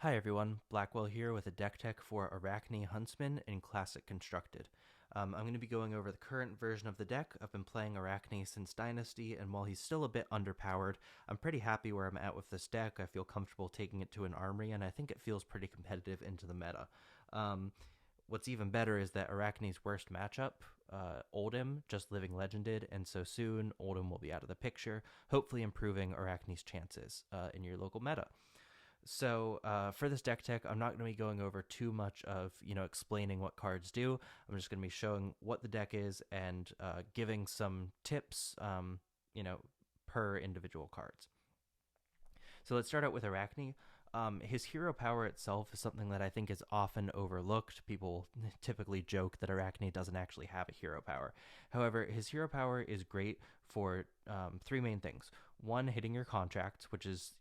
Hi everyone, Blackwell here with a deck tech for Arakni, Huntsman in Classic Constructed. I'm going to be going over the current version of the deck. I've been playing Arakni since Dynasty, and while he's still a bit underpowered, I'm pretty happy where I'm at with this deck. I feel comfortable taking it to an armory, and I think it feels pretty competitive into the meta. What's even better is that Arachne's worst matchup, Oldhim, just living legended, and so soon Oldhim will be out of the picture, hopefully improving Arachne's chances in your local meta. So for this deck tech, I'm not going to be going over too much of explaining what cards do. I'm just going to be showing what the deck is and giving some tips, per individual cards. So let's start out with Arachne. His hero power itself is something that I think is often overlooked. People typically joke that Arachne doesn't actually have a hero power. However, his hero power is great for three main things. One, hitting your contracts, which is,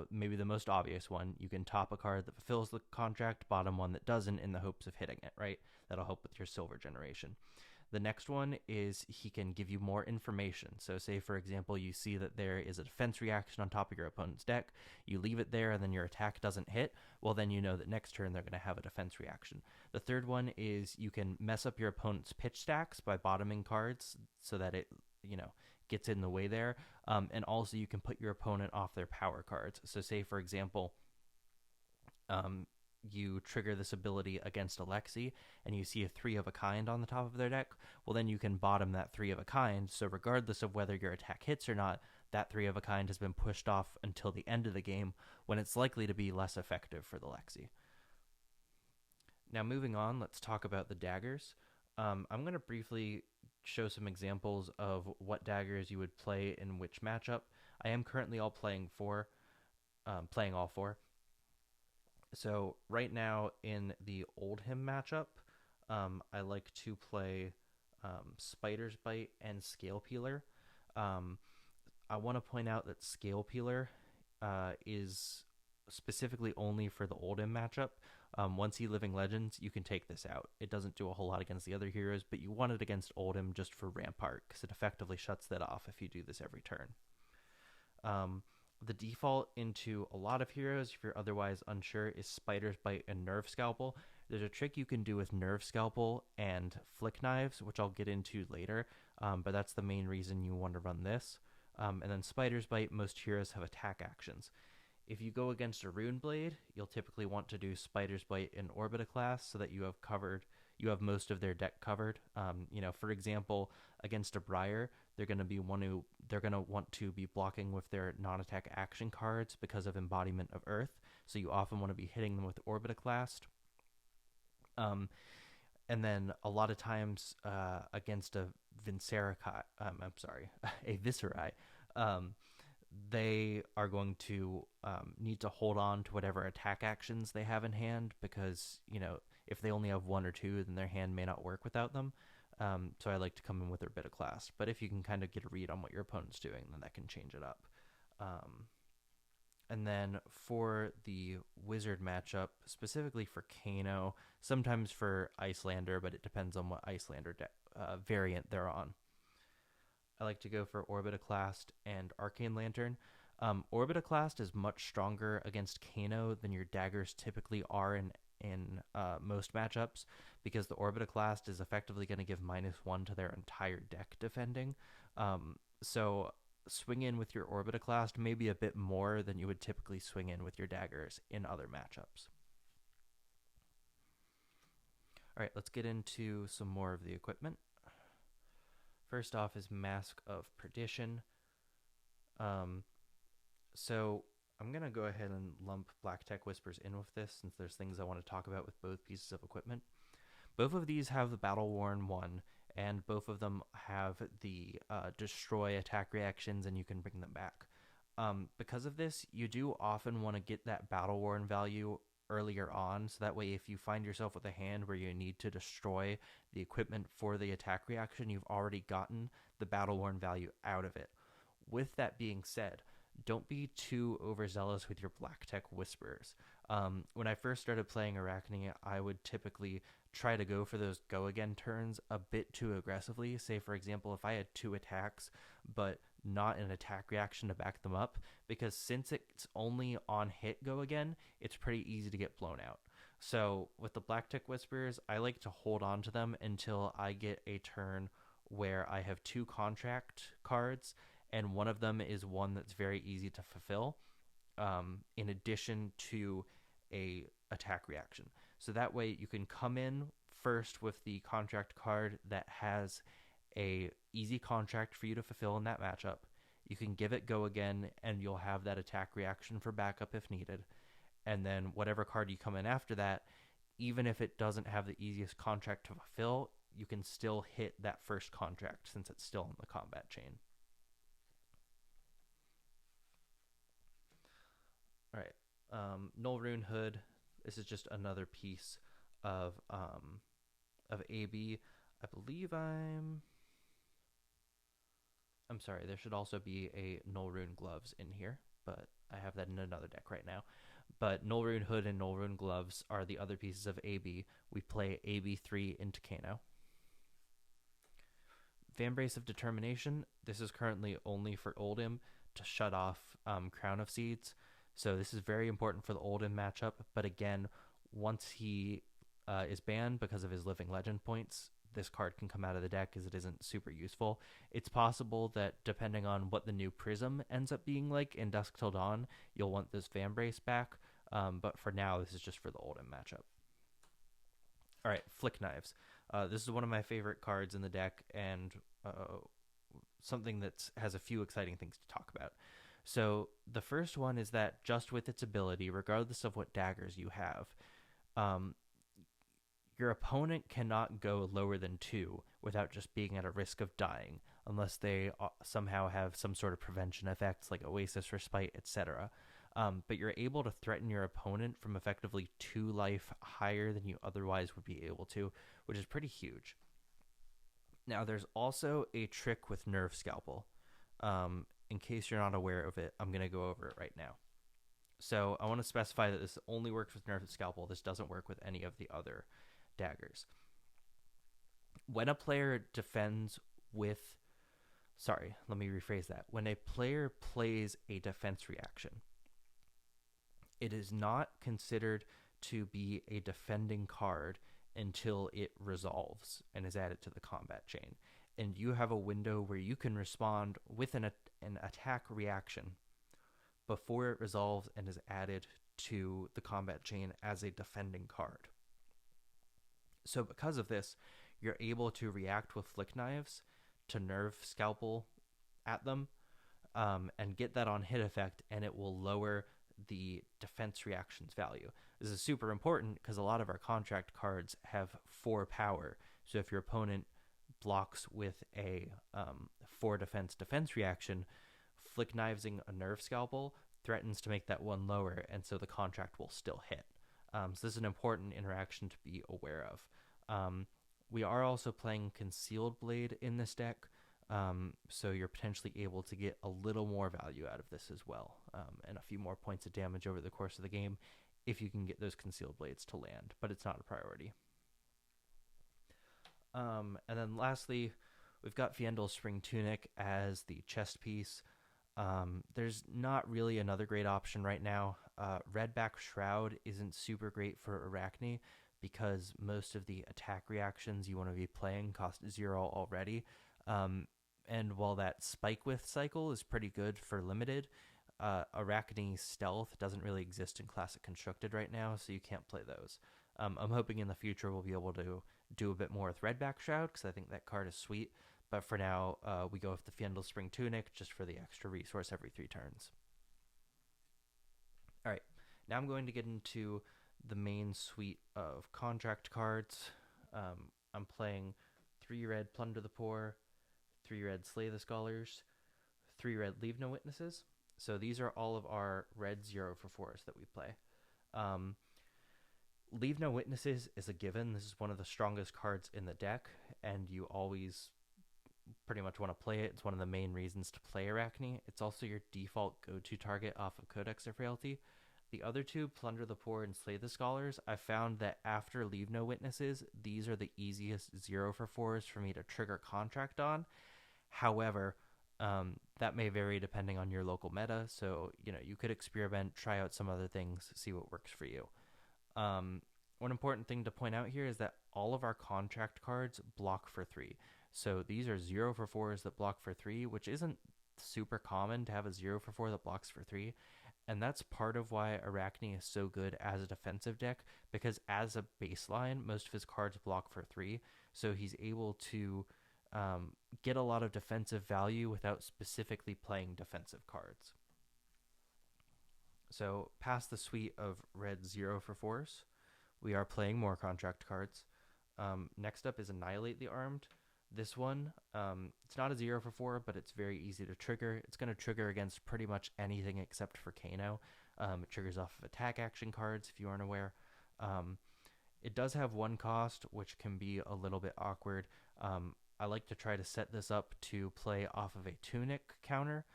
maybe the most obvious one. You can top a card that fulfills the contract, bottom one that doesn't, in the hopes of hitting it, right? That'll help with your silver generation. The next one is he can give you more information. So, say for example, you see that there is a defense reaction on top of your opponent's deck, you leave it there, and then your attack doesn't hit. Well, then you know that next turn they're going to have a defense reaction. The third one is you can mess up your opponent's pitch stacks by bottoming cards so that it, gets in the way there. And also, you can put your opponent off their power cards. So, say for example, you trigger this ability against Alexi and you see a three of a kind on the top of their deck, well, then you can bottom that three of a kind. So, regardless of whether your attack hits or not, that three of a kind has been pushed off until the end of the game when it's likely to be less effective for the Lexi. Now, moving on, let's talk about the daggers. I'm going to briefly show some examples of what daggers you would play in which matchup. I am currently playing all four. So right now in the Oldhim matchup, I like to play Spider's Bite and Scale Peeler. Um, I want to point out that Scale Peeler is specifically only for the Oldhim matchup. Once he Living Legends, you can take this out. It doesn't do a whole lot against the other heroes, but you want it against Oldhim just for Rampart, because it effectively shuts that off if you do this every turn. The default into a lot of heroes, if you're otherwise unsure, is Spider's Bite and Nerve Scalpel. There's a trick you can do with Nerve Scalpel and Flick Knives, which I'll get into later, but that's the main reason you want to run this. And then Spider's Bite, most heroes have attack actions. If you go against a Rune Blade, you'll typically want to do Spider's Bite in Orbita class so that you have most of their deck covered. For example, against a Briar, they're going to want to be blocking with their non-attack action cards because of Embodiment of Earth. So you often want to be hitting them with Orbita class. And then a lot of times against a a Viscerai, they are going to need to hold on to whatever attack actions they have in hand because, if they only have one or two, then their hand may not work without them. So I like to come in with a bit of class. But if you can kind of get a read on what your opponent's doing, then that can change it up. And then for the Wizard matchup, specifically for Kano, sometimes for Icelander, but it depends on what Icelander variant they're on. I like to go for Orbitoclast and Arcane Lantern. Orbitoclast is much stronger against Kano than your daggers typically are in most matchups because the Orbitoclast is effectively going to give -1 to their entire deck defending. So swing in with your Orbitoclast maybe a bit more than you would typically swing in with your daggers in other matchups. All right, let's get into some more of the equipment. First off is Mask of Perdition. So I'm going to go ahead and lump Black Tech Whispers in with this since there's things I want to talk about with both pieces of equipment. Both of these have the Battle Worn 1, and both of them have the destroy attack reactions, and you can bring them back. Because of this, you do often want to get that Battle Worn value earlier on, so that way if you find yourself with a hand where you need to destroy the equipment for the attack reaction, you've already gotten the Battle Worn value out of it. With that being said, don't be too overzealous with your Black Tech Whisperers. When I first started playing Arakni, I would typically try to go for those go again turns a bit too aggressively. Say, for example, if I had 2 attacks, but not an attack reaction to back them up, because since it's only on hit go again, it's pretty easy to get blown out. So with the Black Tick Whisperers, I like to hold on to them until I get a turn where I have 2 contract cards, and one of them is one that's very easy to fulfill, in addition to a attack reaction. So that way you can come in first with the contract card that has a easy contract for you to fulfill in that matchup. You can give it go again, and you'll have that attack reaction for backup if needed. And then whatever card you come in after that, even if it doesn't have the easiest contract to fulfill, you can still hit that first contract since it's still in the combat chain. All right. Null-Rune Hood. This is just another piece of AB. I believe I'm sorry. There should also be a Null-Rune Gloves in here, but I have that in another deck right now. But Null-Rune Hood and Null-Rune Gloves are the other pieces of AB. We play AB3 into Kano. Vambrace of Determination. This is currently only for Oldhim to shut off Crown of Seeds. So this is very important for the Oldhim matchup. But again, once he is banned because of his Living Legend points, this card can come out of the deck as it isn't super useful. It's possible that depending on what the new Prism ends up being like in Dusk Till Dawn, you'll want this Vambrace back. But for now, this is just for the Oldhim matchup. All right, Flick Knives. This is one of my favorite cards in the deck, and something that has a few exciting things to talk about. So the first one is that just with its ability, regardless of what daggers you have, your opponent cannot go lower than 2 without just being at a risk of dying, unless they somehow have some sort of prevention effects like Oasis, Respite, etc. But you're able to threaten your opponent from effectively 2 life higher than you otherwise would be able to, which is pretty huge. Now, there's also a trick with Nerve Scalpel. In case you're not aware of it, I'm going to go over it right now. So I want to specify that this only works with Nerve Scalpel. This doesn't work with any of the other daggers. When a player defends with... Sorry, let me rephrase that. When a player plays a defense reaction, it is not considered to be a defending card until it resolves and is added to the combat chain. And you have a window where you can respond with an attack reaction before it resolves and is added to the combat chain as a defending card. So because of this, you're able to react with Flick Knives to Nerve Scalpel at them, and get that on hit effect, and it will lower the defense reactions value. This is super important because a lot of our contract cards have 4 power. So if your opponent blocks with a 4 defense reaction, Flick Knivesing a Nerve Scalpel threatens to make that 1 lower, and so the contract will still hit. So this is an important interaction to be aware of. We are also playing Concealed Blade in this deck, so you're potentially able to get a little more value out of this as well, and a few more points of damage over the course of the game if you can get those Concealed Blades to land, but it's not a priority. And then lastly, we've got Fiendel's Spring Tunic as the chest piece. There's not really another great option right now. Redback Shroud isn't super great for Arakni because most of the attack reactions you want to be playing cost 0 already. And while that Spike With cycle is pretty good for limited, Arakni Stealth doesn't really exist in Classic Constructed right now, so you can't play those. I'm hoping in the future we'll be able to do a bit more with Redback Shroud because I think that card is sweet. But for now, we go with the Fiendel Spring Tunic just for the extra resource every 3 turns. All right, now I'm going to get into the main suite of contract cards. I'm playing 3 red Plunder the Poor, 3 red Slay the Scholars, 3 red Leave No Witnesses. So these are all of our red 0 for 4s that we play. Leave No Witnesses is a given. This is one of the strongest cards in the deck, and you always pretty much want to play it. It's one of the main reasons to play Arakni. It's also your default go-to target off of Codex of Frailty. The other 2, Plunder the Poor and Slay the Scholars, I found that after Leave No Witnesses, these are the easiest 0 for 4s for me to trigger contract on. However, That may vary depending on your local meta. So, you could experiment, try out some other things, see what works for you. Um, One important thing to point out here is that all of our contract cards block for 3. So these are 0 for 4s that block for 3, which isn't super common to have a 0 for 4 that blocks for 3. And that's part of why Arakni is so good as a defensive deck, because as a baseline, most of his cards block for 3. So he's able to get a lot of defensive value without specifically playing defensive cards. So, past the suite of red 0 for 4s, we are playing more contract cards. Next up is Annihilate the Armed. This one, it's not a 0 for 4, but it's very easy to trigger. It's going to trigger against pretty much anything except for Kano. It triggers off of attack action cards, if you aren't aware. It does have one cost, which can be a little bit awkward. I like to try to set this up to play off of a Tunic counter,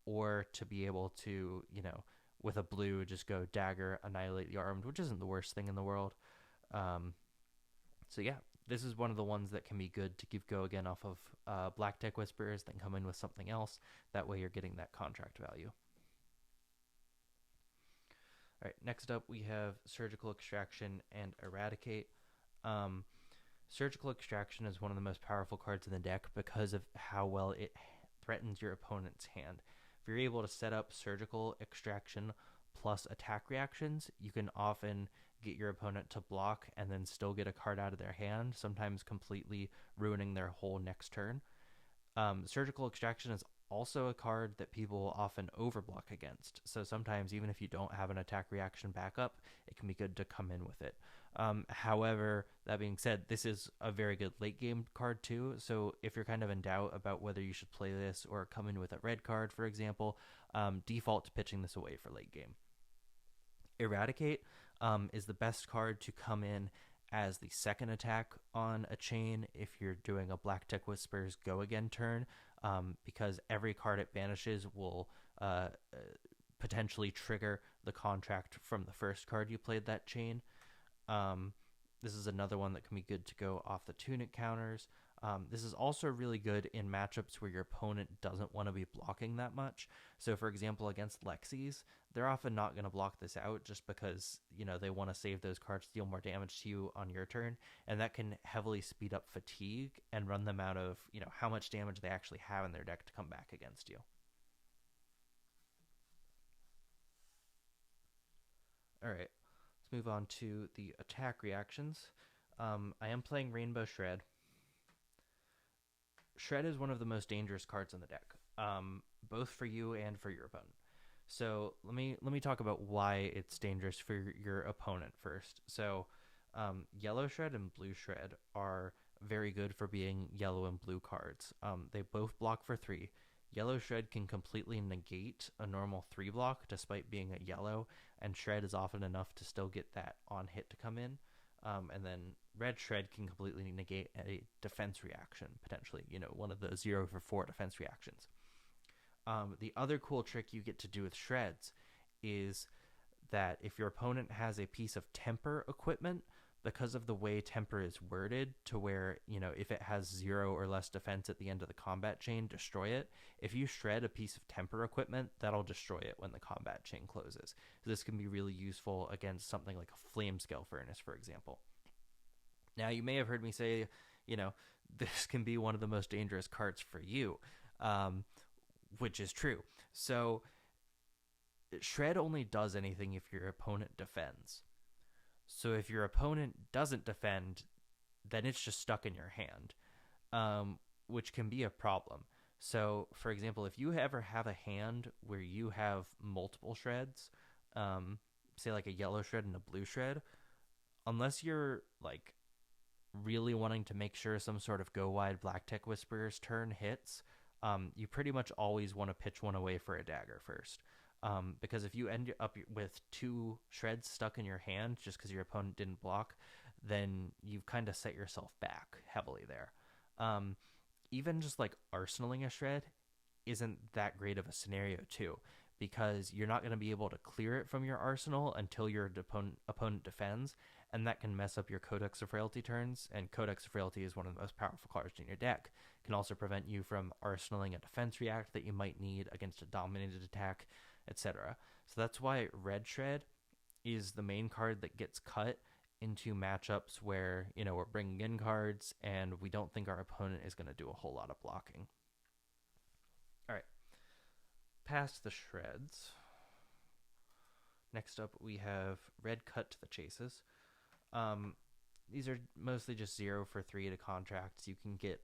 or to be able to, with a blue, just go dagger, annihilate the armed, which isn't the worst thing in the world. So yeah, this is one of the ones that can be good to go again off of Black Tech Whisperers, then come in with something else. That way you're getting that contract value. All right, next up we have Surgical Extraction and Eradicate. Surgical Extraction is one of the most powerful cards in the deck because of how well it threatens your opponent's hand. If you're able to set up Surgical Extraction plus attack reactions, you can often get your opponent to block and then still get a card out of their hand, sometimes completely ruining their whole next turn. Surgical Extraction is also a card that people often overblock against. So sometimes, even if you don't have an attack reaction backup, it can be good to come in with it. However, that being said, this is a very good late game card too. So if you're kind of in doubt about whether you should play this or come in with a red card, for example, default to pitching this away for late game. Eradicate is the best card to come in as the second attack on a chain if you're doing a Black Tech Whispers go again turn, because every card it banishes will potentially trigger the contract from the first card you played that chain. This is another one that can be good to go off the Tunic counters. This is also really good in matchups where your opponent doesn't want to be blocking that much. So, for example, against Lexis, they're often not going to block this out just because, they want to save those cards, deal more damage to you on your turn. And that can heavily speed up fatigue and run them out of, how much damage they actually have in their deck to come back against you. All right, let's move on to the attack reactions. I am playing Rainbow Shred. Shred is one of the most dangerous cards in the deck, both for you and for your opponent. So let me talk about why it's dangerous for your opponent first. So Yellow Shred and Blue Shred are very good for being yellow and blue cards. They both block for 3. Yellow Shred can completely negate a normal 3 block despite being a yellow, and Shred is often enough to still get that on hit to come in. And then Red Shred can completely negate a defense reaction, potentially, one of the 0 for 4 defense reactions. The other cool trick you get to do with Shreds is that if your opponent has a piece of temper equipment, because of the way temper is worded to where, if it has 0 or less defense at the end of the combat chain, destroy it. If you shred a piece of temper equipment, that'll destroy it when the combat chain closes. So this can be really useful against something like a flame scale furnace, for example. Now, you may have heard me say, this can be one of the most dangerous cards for you, which is true. So shred only does anything if your opponent defends. So if your opponent doesn't defend, then it's just stuck in your hand, which can be a problem. So, for example, if you ever have a hand where you have multiple shreds, say like a yellow shred and a blue shred, unless you're like really wanting to make sure some sort of go wide Black Tech Whisperer's turn hits, you pretty much always want to pitch one away for a dagger first. Because if you end up with 2 shreds stuck in your hand just because your opponent didn't block, then you've kind of set yourself back heavily there. Even just like arsenaling a shred isn't that great of a scenario too, because you're not going to be able to clear it from your arsenal until your opponent defends, and that can mess up your Codex of Frailty turns. And Codex of Frailty is one of the most powerful cards in your deck. It can also prevent you from arsenaling a defense react that you might need against a dominated attack, etc. So that's why Red Shred is the main card that gets cut into matchups where, we're bringing in cards and we don't think our opponent is going to do a whole lot of blocking. All right, past the shreds. Next up, we have Red Cut to the Chases. These are mostly just 0 for 3 to contracts. You can get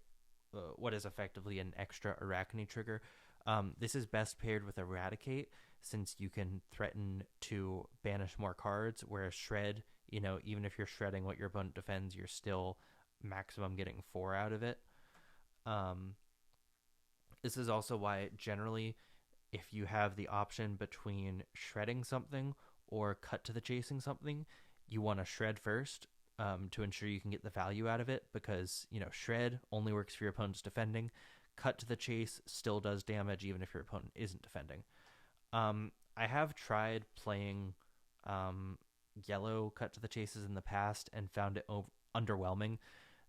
what is effectively an extra Arakni trigger. This is best paired with Eradicate, since you can threaten to banish more cards, whereas Shred, even if you're shredding what your opponent defends, you're still maximum getting 4 out of it. This is also why, generally, if you have the option between shredding something or cut to the chasing something, you want to shred first to ensure you can get the value out of it, because, shred only works for your opponent's defending. Cut to the chase still does damage even if your opponent isn't defending. I have tried playing yellow cut to the chases in the past and found it underwhelming.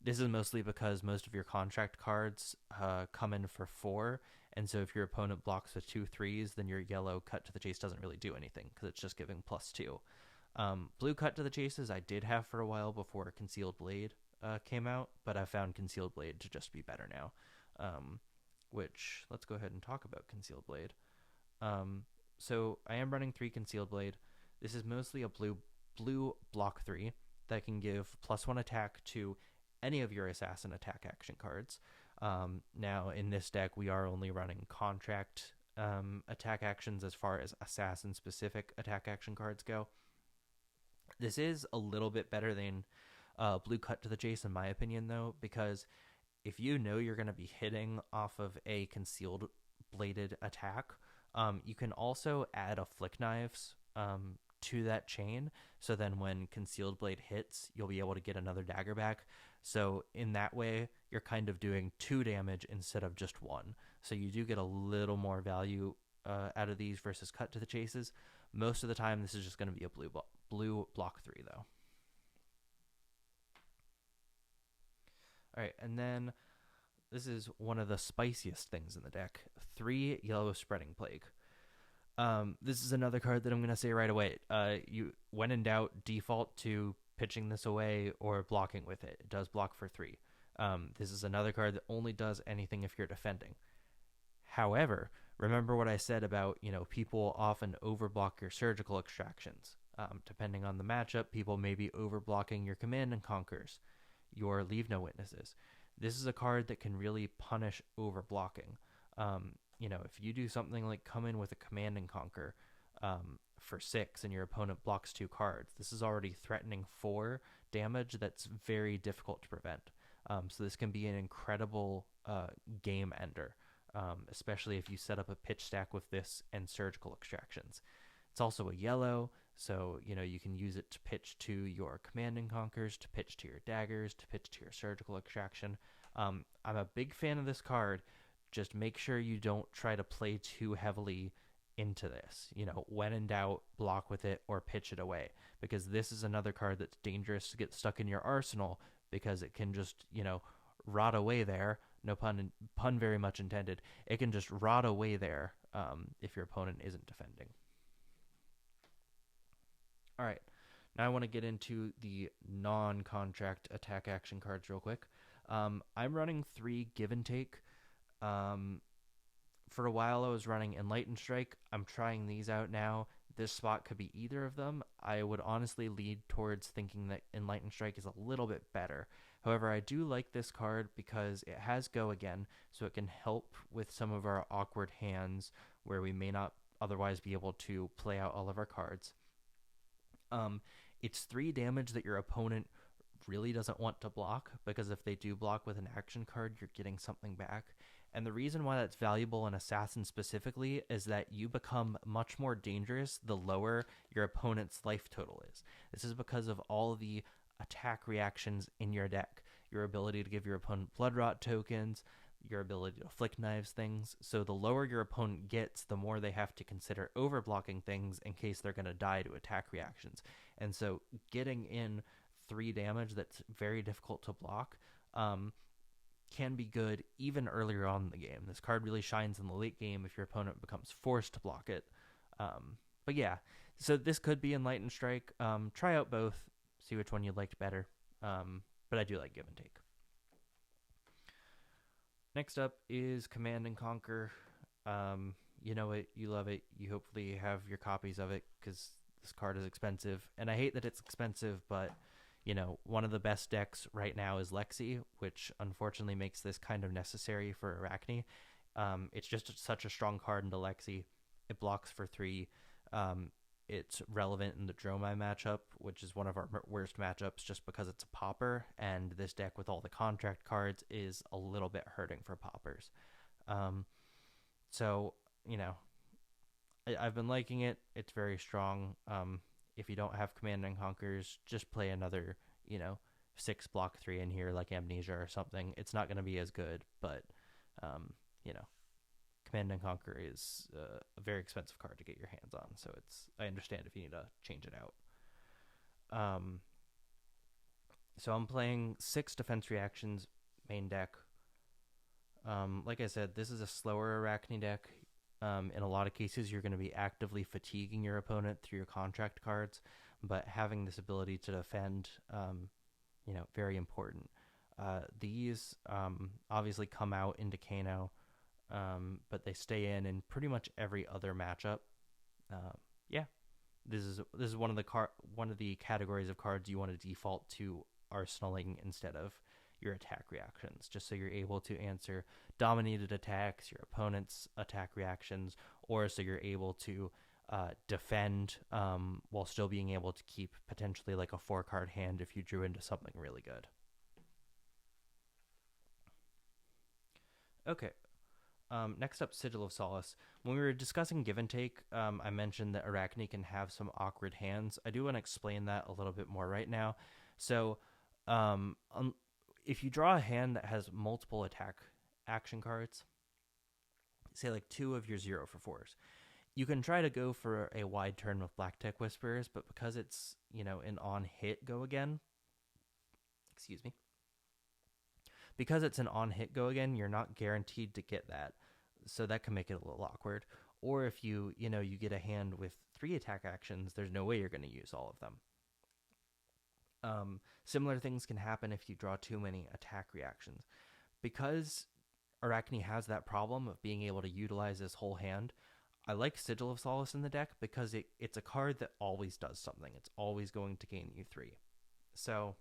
This is mostly because most of your contract cards come in for 4, and so if your opponent blocks with 2 3s, then your yellow cut to the chase doesn't really do anything because it's just giving +2. Blue cut to the chases I did have for a while before Concealed Blade came out, but I found Concealed Blade to just be better now. Which, let's go ahead and talk about Concealed Blade. So I am running 3 Concealed Blade. This is mostly a blue block 3 that can give +1 attack to any of your assassin attack action cards. Now in this deck we are only running contract attack actions as far as assassin specific attack action cards go. This is a little bit better than blue cut to the chase in my opinion, though, because if you know you're going to be hitting off of a concealed bladed attack, you can also add a Flick Knives to that chain, so then when Concealed Blade hits, you'll be able to get another dagger back. So in that way, you're kind of doing 2 damage instead of just 1. So you do get a little more value out of these versus cut to the chases. Most of the time, this is just going to be a blue block 3, though. All right, and then this is one of the spiciest things in the deck. 3 Yellow Spreading Plague. This is another card that I'm going to say right away. You, when in doubt, default to pitching this away or blocking with it. It does block for 3. This is another card that only does anything if you're defending. However, remember what I said about, people often overblock your surgical extractions. Depending on the matchup, people may be overblocking your Command and Conquers, your Leave No Witnesses. This is a card that can really punish overblocking. If you do something like come in with a Command and Conquer for 6 and your opponent blocks 2 cards, this is already threatening 4 damage that's very difficult to prevent. So this can be an incredible game ender, especially if you set up a pitch stack with this and surgical extractions. It's also a yellow, so you can use it to pitch to your Command and Conquers, to pitch to your daggers, to pitch to your surgical extraction. I'm a big fan of this card. Just make sure you don't try to play too heavily into this. When in doubt, block with it or pitch it away, because this is another card that's dangerous to get stuck in your arsenal, because it can just, rot away there. No pun very much intended. It can just rot away there if your opponent isn't defending. All right, now I want to get into the non-contract attack action cards real quick. I'm running 3 Give and Take. For a while I was running Enlightened Strike. I'm trying these out now. This spot could be either of them. I would honestly lead towards thinking that Enlightened Strike is a little bit better. However, I do like this card because it has Go Again, so it can help with some of our awkward hands where we may not otherwise be able to play out all of our cards. It's 3 damage that your opponent really doesn't want to block, because if they do block with an action card, you're getting something back. And the reason why that's valuable in Assassin specifically is that you become much more dangerous the lower your opponent's life total is. This is because of all the attack reactions in your deck. Your ability to give your opponent Blood Rot tokens, your ability to flick knives things. So the lower your opponent gets, the more they have to consider overblocking things in case they're going to die to attack reactions. And so getting in 3 damage that's very difficult to block can be good even earlier on in the game. This card really shines in the late game if your opponent becomes forced to block it. But yeah, so this could be Enlightened Strike. Try out both, see which one you liked better. But I do like Give and Take. Next up is Command and Conquer. You know it, you love it, you hopefully have your copies of it because this card is expensive. And I hate that it's expensive, but one of the best decks right now is Lexi, which unfortunately makes this kind of necessary for Arakni. It's just such a strong card into Lexi. It blocks for 3. It's relevant in the Dromai matchup, which is one of our worst matchups just because it's a popper, and this deck with all the contract cards is a little bit hurting for poppers. So, I've been liking it. It's very strong. If you don't have Command and Conquers, just play another, 6 block 3 in here like Amnesia or something. It's not going to be as good, but, Command and Conquer is a very expensive card to get your hands on, so I understand if you need to change it out. So I'm playing 6 defense reactions main deck. Like I said, this is a slower Arakni deck. In a lot of cases, you're going to be actively fatiguing your opponent through your contract cards, but having this ability to defend, very important. These obviously come out into Kano, but they stay in pretty much every other matchup. Yeah, this is one of the categories of cards you want to default to arsenaling instead of your attack reactions, just so you're able to answer dominated attacks, your opponent's attack reactions, or so you're able to defend while still being able to keep potentially like a 4-card hand if you drew into something really good. Okay. Next up, Sigil of Solace. When we were discussing Give and Take, I mentioned that Arakni can have some awkward hands. I do want to explain that a little bit more right now. So, if you draw a hand that has multiple attack action cards, say like 2 of your 0 for 4s, you can try to go for a wide turn with Black Tech Whisperers, but because it's, an on hit go again, because it's an on hit go again, you're not guaranteed to get that. So that can make it a little awkward. Or if you get a hand with 3 attack actions, there's no way you're going to use all of them. Similar things can happen if you draw too many attack reactions. Because Arakni has that problem of being able to utilize this whole hand, I like Sigil of Solace in the deck because it's a card that always does something. It's always going to gain you 3. So,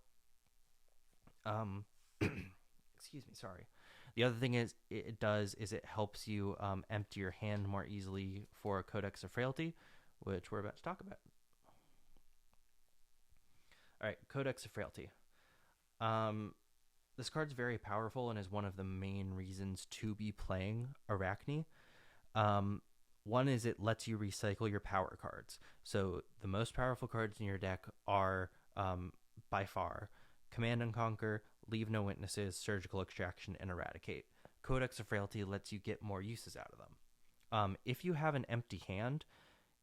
excuse me, sorry. The other thing it helps you empty your hand more easily for a Codex of Frailty, which we're about to talk about. All right, Codex of Frailty. This card's very powerful and is one of the main reasons to be playing Arakni. One is it lets you recycle your power cards. So the most powerful cards in your deck are, by far, Command and Conquer, Leave No Witnesses, Surgical Extraction, and Eradicate. Codex of Frailty lets you get more uses out of them. If you have an empty hand,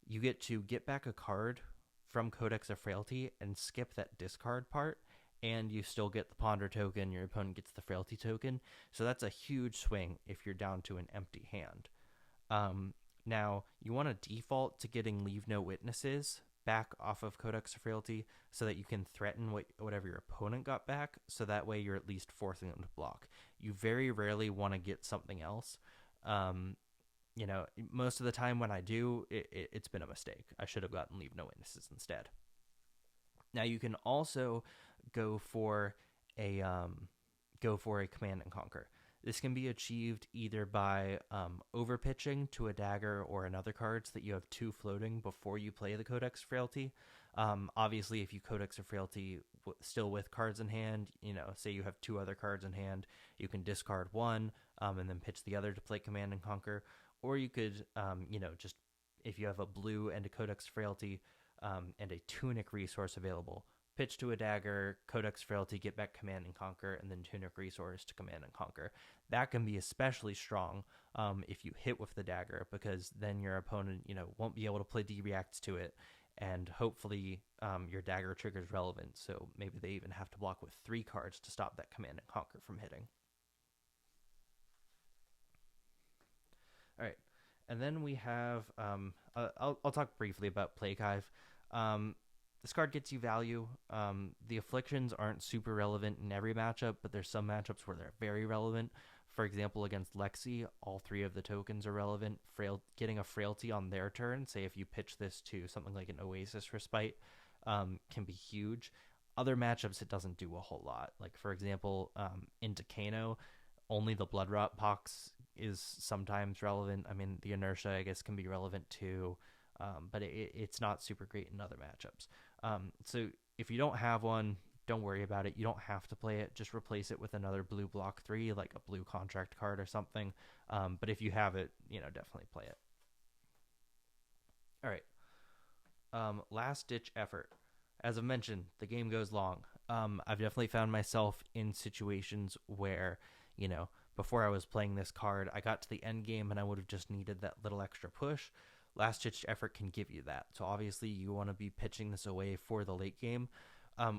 you get to get back a card from Codex of Frailty and skip that discard part, and you still get the Ponder token, your opponent gets the Frailty token. So that's a huge swing if you're down to an empty hand. Now, you want to default to getting Leave No Witnesses back off of Codex of Frailty so that you can threaten whatever your opponent got back, so that way you're at least forcing them to block. You very rarely want to get something else. Most of the time when I do, it's been a mistake. I should have gotten Leave No Witnesses instead. Now you can also go for a Command and Conquer. This can be achieved either by overpitching to a dagger or another card so that you have 2 floating before you play the Codex of Frailty. Obviously, if you Codex of Frailty still with cards in hand, say you have 2 other cards in hand, you can discard 1 and then pitch the other to play Command and Conquer. Or you could, just if you have a blue and a Codex of Frailty and a Tunic resource available, pitch to a dagger, Codex Frailty, get back Command and Conquer, and then Tunic Resource to Command and Conquer. That can be especially strong if you hit with the dagger, because then your opponent, won't be able to play D-reacts to it, and hopefully your dagger triggers relevant, so maybe they even have to block with 3 cards to stop that Command and Conquer from hitting. All right, and then we have, I'll talk briefly about Plague Hive. This card gets you value. The afflictions aren't super relevant in every matchup, but there's some matchups where they're very relevant. For example, against Lexi, all 3 of the tokens are relevant. Getting a Frailty on their turn, say if you pitch this to something like an Oasis Respite, can be huge. Other matchups, it doesn't do a whole lot. Like, for example, into Kano, only the Bloodrot Pox is sometimes relevant. I mean, the Inertia, I guess, can be relevant too, but it's not super great in other matchups. So if you don't have one, don't worry about it. You don't have to play it. Just replace it with another blue block 3, like a blue contract card or something. But if you have it, definitely play it. All right. Last ditch effort. As I've mentioned, the game goes long. I've definitely found myself in situations where, before I was playing this card, I got to the end game and I would have just needed that little extra push. Last ditch effort can give you that. So obviously you want to be pitching this away for the late game.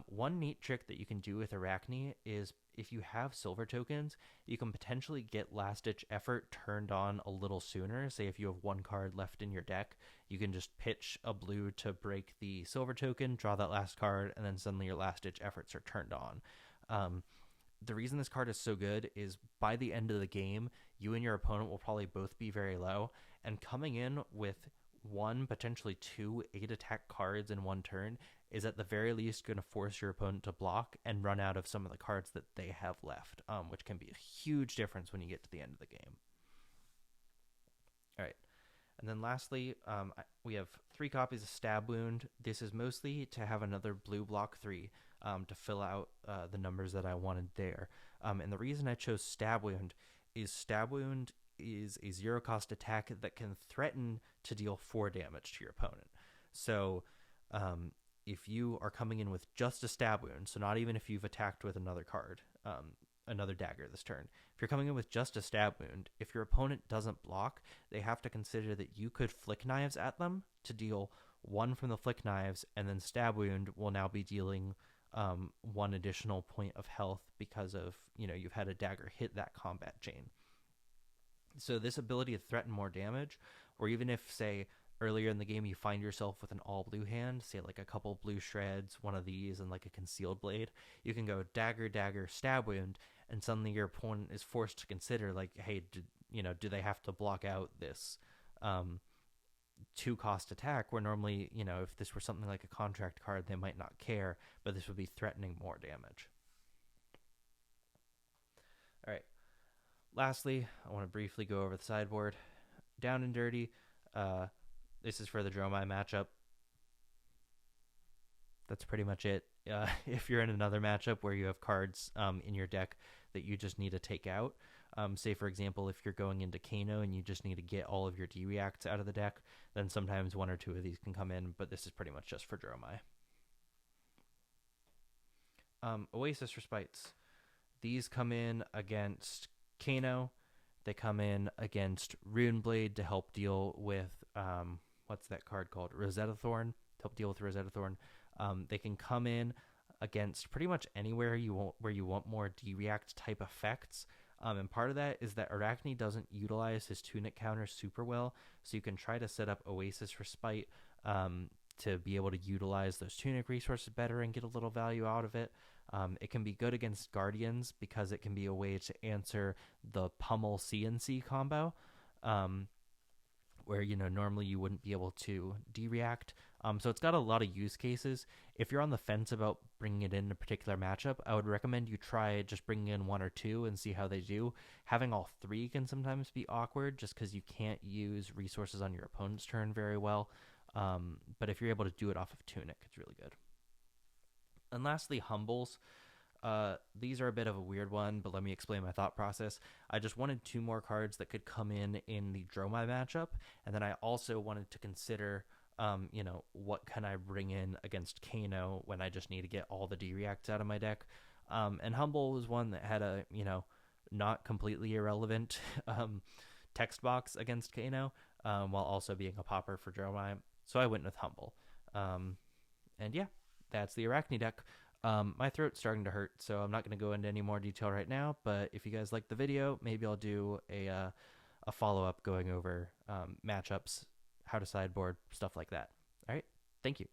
One neat trick that you can do with Arakni is if you have silver tokens, you can potentially get last ditch effort turned on a little sooner. Say if you have 1 card left in your deck, you can just pitch a blue to break the silver token, draw that last card, and then suddenly your last ditch efforts are turned on. The reason this card is so good is by the end of the game, you and your opponent will probably both be very low, and coming in with 1, potentially 2 8 attack cards in 1 turn is at the very least going to force your opponent to block and run out of some of the cards that they have left, which can be a huge difference when you get to the end of the game. All right. And then lastly, we have 3 copies of Stab Wound. This is mostly to have another blue block 3 to fill out the numbers that I wanted there. And the reason I chose Stab Wound is a 0-cost attack that can threaten to deal 4 damage to your opponent. So if you are coming in with just a Stab Wound, so not even if you've attacked with another card, another dagger this turn, if you're coming in with just a Stab Wound, if your opponent doesn't block, they have to consider that you could Flick Knives at them to deal 1 from the Flick Knives, and then Stab Wound will now be dealing 1 additional point of health because of, you've had a dagger hit that combat chain. So this ability to threaten more damage, or even if, say, earlier in the game you find yourself with an all blue hand, say like a couple blue shreds, one of these, and like a concealed blade, you can go dagger, dagger, Stab Wound, and suddenly your opponent is forced to consider, like, hey, do they have to block out this 2-cost attack, where normally, if this were something like a contract card, they might not care, but this would be threatening more damage. All right. Lastly, I want to briefly go over the sideboard. Down and Dirty. This is for the Dromai matchup. That's pretty much it. If you're in another matchup where you have cards in your deck that you just need to take out, say, for example, if you're going into Kano and you just need to get all of your D-reacts out of the deck, then sometimes 1 or 2 of these can come in, but this is pretty much just for Dromai. Oasis Respites. These come in against Kano. They come in against Runeblade to help deal with, what's that card called? Rosetta Thorn, to help deal with Rosetta Thorn. They can come in against pretty much anywhere where you want more D-react type effects. And part of that is that Arakni doesn't utilize his Tunic counter super well, so you can try to set up Oasis Respite to be able to utilize those Tunic resources better and get a little value out of it. It can be good against Guardians because it can be a way to answer the Pummel CNC combo, where normally you wouldn't be able to D-react. So it's got a lot of use cases. If you're on the fence about bringing it in a particular matchup, I would recommend you try just bringing in 1 or 2 and see how they do. Having all 3 can sometimes be awkward just because you can't use resources on your opponent's turn very well. But if you're able to do it off of Tunic, it's really good. And lastly, Humbles. These are a bit of a weird one, but let me explain my thought process. I just wanted 2 more cards that could come in the Dromai matchup, and then I also wanted to consider what can I bring in against Kano when I just need to get all the D-reacts out of my deck. And Humble was one that had a, not completely irrelevant text box against Kano, while also being a popper for Dromai. So I went with Humble. And yeah, that's the Arakni deck. My throat's starting to hurt, so I'm not going to go into any more detail right now. But if you guys like the video, maybe I'll do a follow up going over matchups, how to sideboard, stuff like that. All right, thank you.